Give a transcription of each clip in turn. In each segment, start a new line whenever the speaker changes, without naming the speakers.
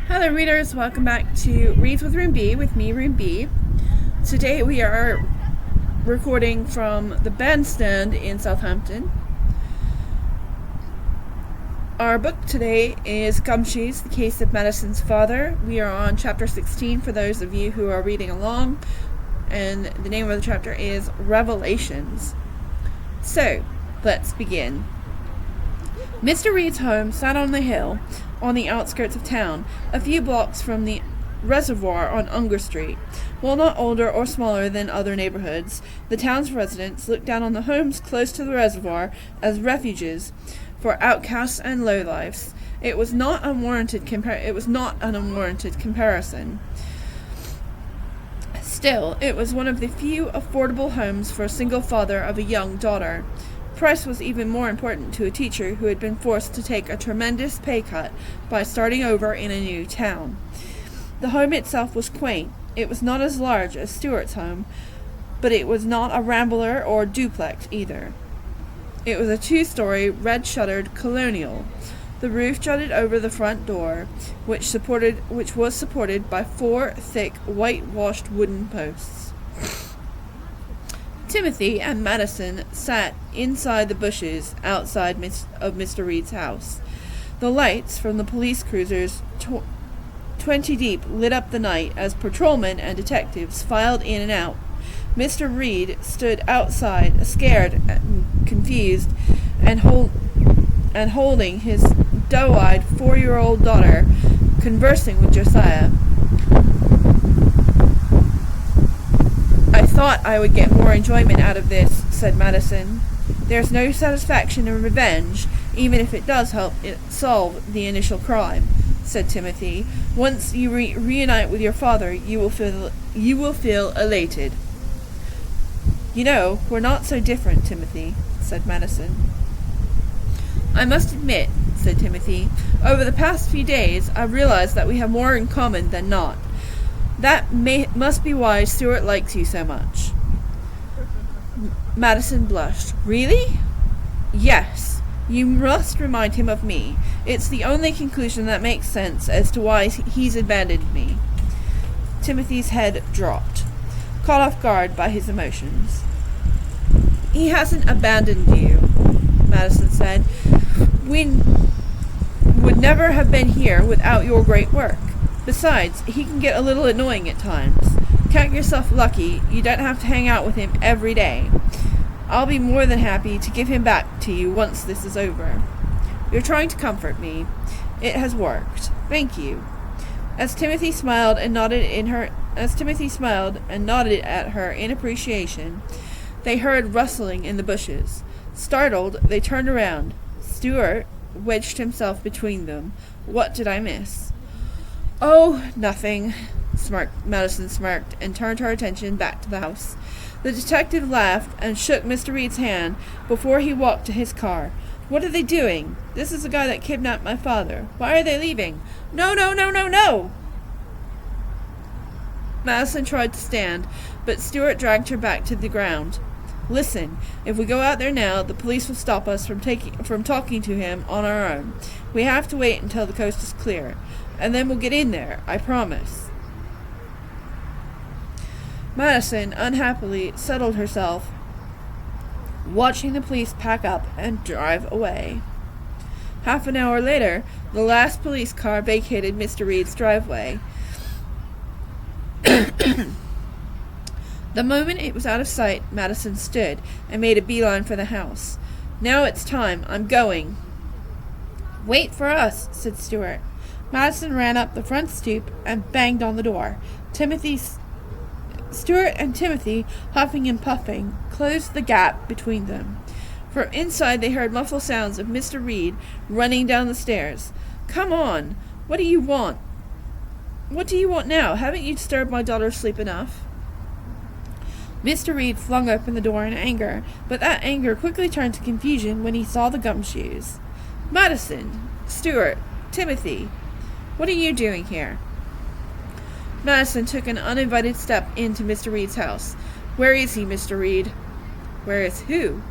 Hello readers, welcome back to Reads with Room B with me, Room B. Today we are recording from the bandstand in Southampton. Our book today is Gumshoes, the Case of Madison's Father. We are on chapter 16 for those of you who are reading along, and the name of the chapter is Revelations. So, let's begin. Mr. Reed's home sat on the hill on the outskirts of town, a few blocks from the reservoir on Unger Street. While not older or smaller than other neighborhoods, the town's residents looked down on the homes close to the reservoir as refuges for outcasts and lowlifes. It was not an unwarranted comparison. Still, it was one of the few affordable homes for a single father of a young daughter. Price was even more important to a teacher who had been forced to take a tremendous pay cut by starting over in a new town. The home itself was quaint. It was not as large as Stuart's home, but it was not a rambler or duplex either. It was a two-story, red-shuttered colonial. The roof jutted over the front door, which was supported by four thick, whitewashed wooden posts. Timothy and Madison sat inside the bushes outside of Mr. Reed's house. The lights from the police cruisers 20 deep lit up the night as patrolmen and detectives filed in and out. Mr. Reed stood outside, scared and confused, and holding his doe-eyed 4-year-old daughter, conversing with Josiah. "I thought I would get more enjoyment out of this," said Madison. "There's no satisfaction in revenge, even if it does help it solve the initial crime," said Timothy. "Once you reunite with your father, you will feel elated." "You know, we're not so different, Timothy," said Madison. "I must admit," said Timothy, "over the past few days I've realized that we have more in common than not. That must be why Stuart likes you so much." Madison blushed. "Really?" "Yes. You must remind him of me. It's the only conclusion that makes sense as to why he's abandoned me." Timothy's head dropped, caught off guard by his emotions. "He hasn't abandoned you," Madison said. "We would never have been here without your great work. Besides, he can get a little annoying at times. Count yourself lucky you don't have to hang out with him every day. I'll be more than happy to give him back to you once this is over. You're trying to comfort me. It has worked. Thank you." As Timothy smiled and nodded at her in appreciation, they heard rustling in the bushes. Startled, they turned around. Stuart wedged himself between them. "What did I miss?" "Oh, nothing," Madison smirked and turned her attention back to the house. The detective laughed and shook Mr. Reed's hand before he walked to his car. "What are they doing? This is the guy that kidnapped my father. Why are they leaving?" "No, no, no, no, no!" Madison tried to stand, but Stuart dragged her back to the ground. "Listen, if we go out there now, the police will stop us from talking to him on our own. We have to wait until the coast is clear, and then we'll get in there, I promise." Madison unhappily settled herself, watching the police pack up and drive away. Half an hour later, the last police car vacated Mr. Reed's driveway. The moment it was out of sight, Madison stood and made a beeline for the house. "Now it's time. I'm going." "Wait for us," said Stuart. Madison ran up the front stoop and banged on the door. Stuart and Timothy, huffing and puffing, closed the gap between them. From inside they heard muffled sounds of Mr. Reed running down the stairs. "Come on! What do you want? What do you want now? Haven't you disturbed my daughter's sleep enough?" Mr. Reed flung open the door in anger, but that anger quickly turned to confusion when he saw the gumshoes. "Madison! Stuart! Timothy! What are you doing here?" Madison took an uninvited step into Mr. Reed's house. "Where is he, Mr. Reed?" "Where is who?"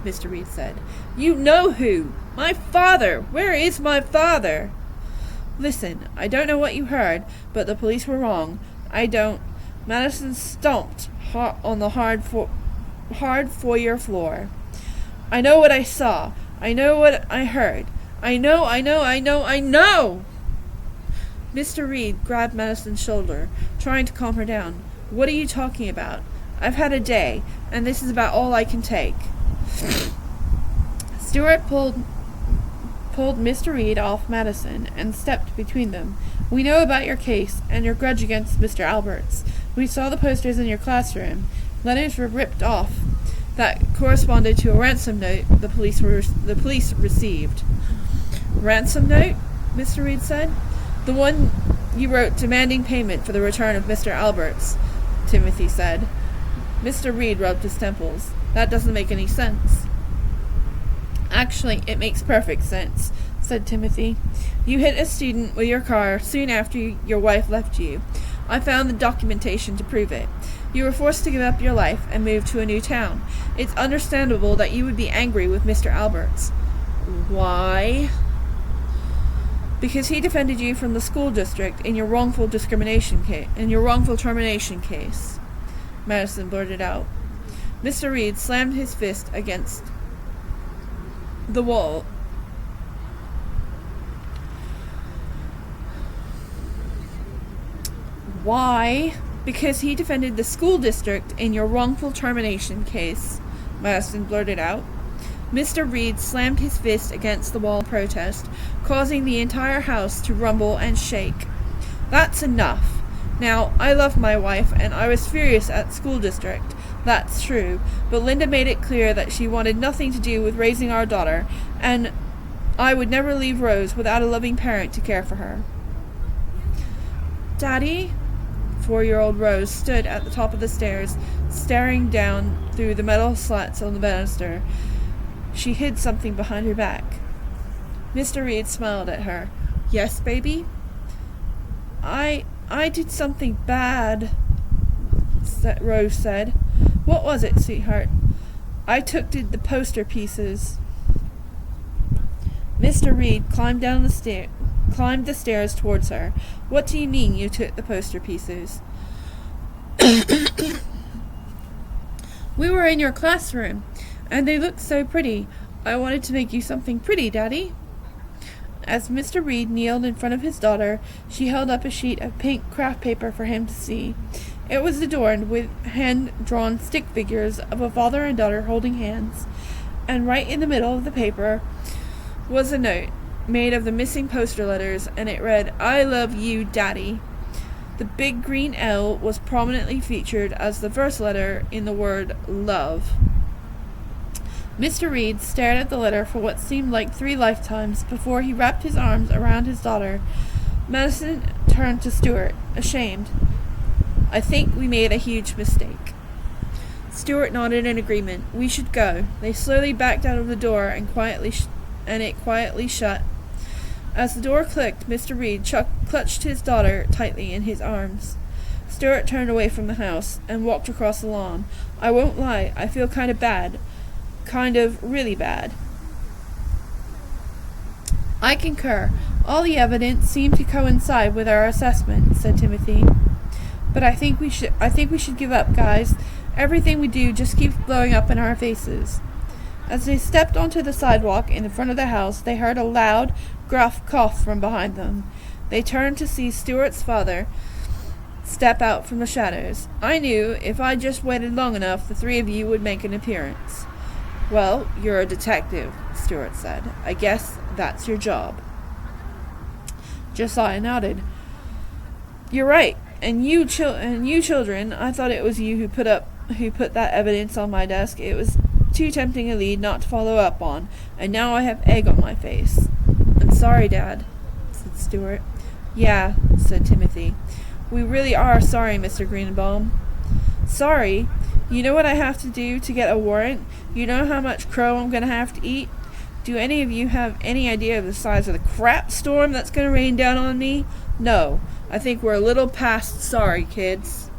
Mr. Reed said. "You know who! My father! Where is my father?" Listen, I don't know what you heard, but the police were wrong. I don't. Madison stomped on the hard foyer floor. I know what I saw. I know what I heard. I know. Mr. Reed grabbed Madison's shoulder, trying to calm her down. What are you talking about? I've had a day, and this is about all I can take. Stewart pulled Mr. Reed off Madison and stepped between them. We know about your case and your grudge against Mr. Alberts. We saw the posters in your classroom. Letters were ripped off that corresponded to a ransom note the police received. Ransom note? Mr. Reed said. The one you wrote demanding payment for the return of Mr. Alberts, Timothy said. Mr. Reed rubbed his temples. That doesn't make any sense. Actually, it makes perfect sense, said Timothy. You hit a student with your car soon after your wife left you. I found the documentation to prove it. You were forced to give up your life and move to a new town. It's understandable that you would be angry with Mr. Alberts. Why? Because he defended you from the school district in your wrongful termination case, Madison blurted out. Mr. Reed slammed his fist against the wall. Why? Because he defended the school district in your wrongful termination case, Madison blurted out. Mr. Reed slammed his fist against the wall in protest, causing the entire house to rumble and shake. That's enough. Now, I love my wife, and I was furious at school district. That's true, but Linda made it clear that she wanted nothing to do with raising our daughter, and I would never leave Rose without a loving parent to care for her. Daddy? 4-year-old Rose stood at the top of the stairs, staring down through the metal slats on the banister. She hid something behind her back. Mr. Reed smiled at her. Yes, baby? I did something bad, Rose said. What was it, sweetheart? I took the poster pieces. Mr. Reed climbed the stairs towards her. What do you mean you took the poster pieces? We were in your classroom, and they looked so pretty. I wanted to make you something pretty, Daddy. As Mr. Reed kneeled in front of his daughter, she held up a sheet of pink craft paper for him to see. It was adorned with hand-drawn stick figures of a father and daughter holding hands, and right in the middle of the paper was a note made of the missing poster letters, and it read, I love you, Daddy. The big green L was prominently featured as the first letter in the word love. Mr. Reed stared at the letter for what seemed like 3 lifetimes before he wrapped his arms around his daughter. Madison turned to Stewart, ashamed. I think we made a huge mistake. Stewart nodded in agreement. We should go. They slowly backed out of the door and it quietly shut. As the door clicked, Mr. Reed clutched his daughter tightly in his arms. Stewart turned away from the house and walked across the lawn. I won't lie, I feel kind of bad. Kind of really bad. I concur. All the evidence seemed to coincide with our assessment, said Timothy. But I think we should give up, guys. Everything we do just keeps blowing up in our faces. As they stepped onto the sidewalk in the front of the house, they heard a loud, gruff cough from behind them. They turned to see Stewart's father step out from the shadows. I knew if I just waited long enough, the 3 of you would make an appearance. Well, you're a detective, Stewart said. I guess that's your job. Josiah nodded. You're right. And you children, I thought it was you who put that evidence on my desk. It was too tempting a lead not to follow up on, and now I have egg on my face. I'm sorry, Dad, said Stewart. Yeah, said Timothy. We really are sorry, Mr. Greenbaum. Sorry? You know what I have to do to get a warrant? You know how much crow I'm going to have to eat? Do any of you have any idea of the size of the crap storm that's going to rain down on me? No. I think we're a little past sorry, kids.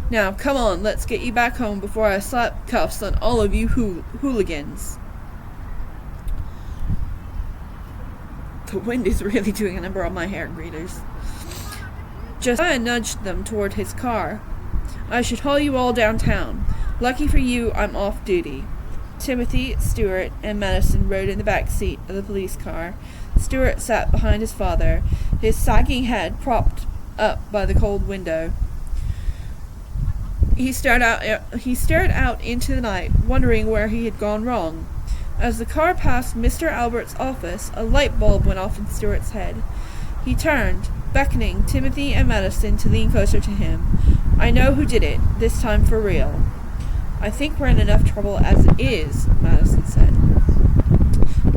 Now, come on, let's get you back home before I slap cuffs on all of you hooligans. The wind is really doing a number on my hair, readers. Josiah nudged them toward his car. I should haul you all downtown. Lucky for you, I'm off duty. Timothy, Stuart, and Madison rode in the back seat of the police car. Stuart sat behind his father, his sagging head propped up by the cold window. He stared out into the night, wondering where he had gone wrong. As the car passed Mr. Albert's office, a light bulb went off in Stuart's head. He turned, beckoning Timothy and Madison to lean closer to him. I know who did it, this time for real. I think we're in enough trouble as it is, Madison said.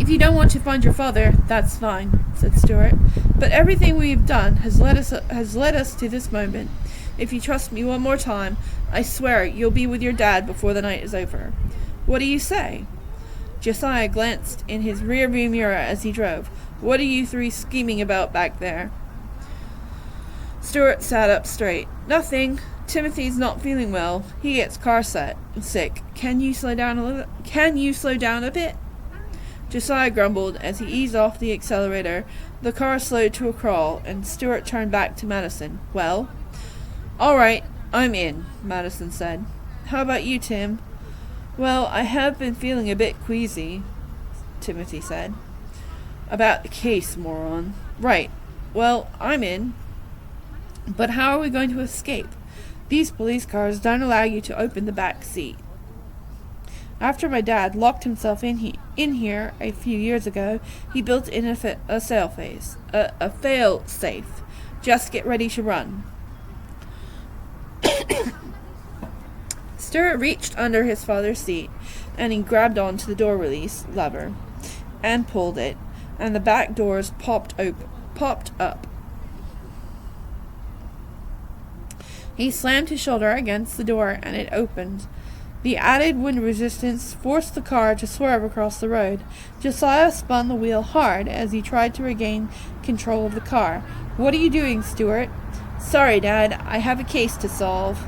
If you don't want to find your father, that's fine, said Stuart. But everything we've done has led us to this moment. If you trust me one more time, I swear you'll be with your dad before the night is over. What do you say? Josiah glanced in his rearview mirror as he drove. What are you three scheming about back there? Stuart sat up straight. Nothing. Timothy's not feeling well. He gets sick. Can you slow down a bit? Josiah grumbled as he eased off the accelerator. The car slowed to a crawl, and Stuart turned back to Madison. Well? All right, I'm in, Madison said. How about you, Tim? Well, I have been feeling a bit queasy, Timothy said. About the case, moron. Right. Well, I'm in. But how are we going to escape? These police cars don't allow you to open the back seat. After my dad locked himself in here a few years ago, he built in a fail-safe. Just get ready to run. Stuart reached under his father's seat, and he grabbed onto the door release lever and pulled it, and the back doors popped up. He slammed his shoulder against the door, and it opened. The added wind resistance forced the car to swerve across the road. Josiah spun the wheel hard as he tried to regain control of the car. What are you doing, Stuart? Sorry, Dad. I have a case to solve.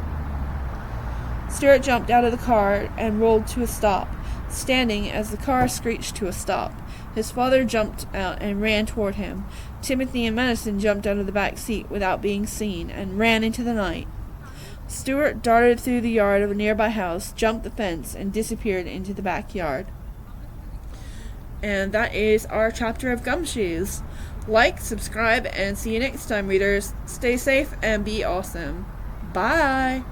Stuart jumped out of the car and rolled to a stop, standing as the car screeched to a stop. His father jumped out and ran toward him. Timothy and Madison jumped out of the back seat without being seen and ran into the night. Stuart darted through the yard of a nearby house, jumped the fence, and disappeared into the backyard. And that is our chapter of Gumshoes. Like, subscribe, and see you next time, readers. Stay safe and be awesome. Bye!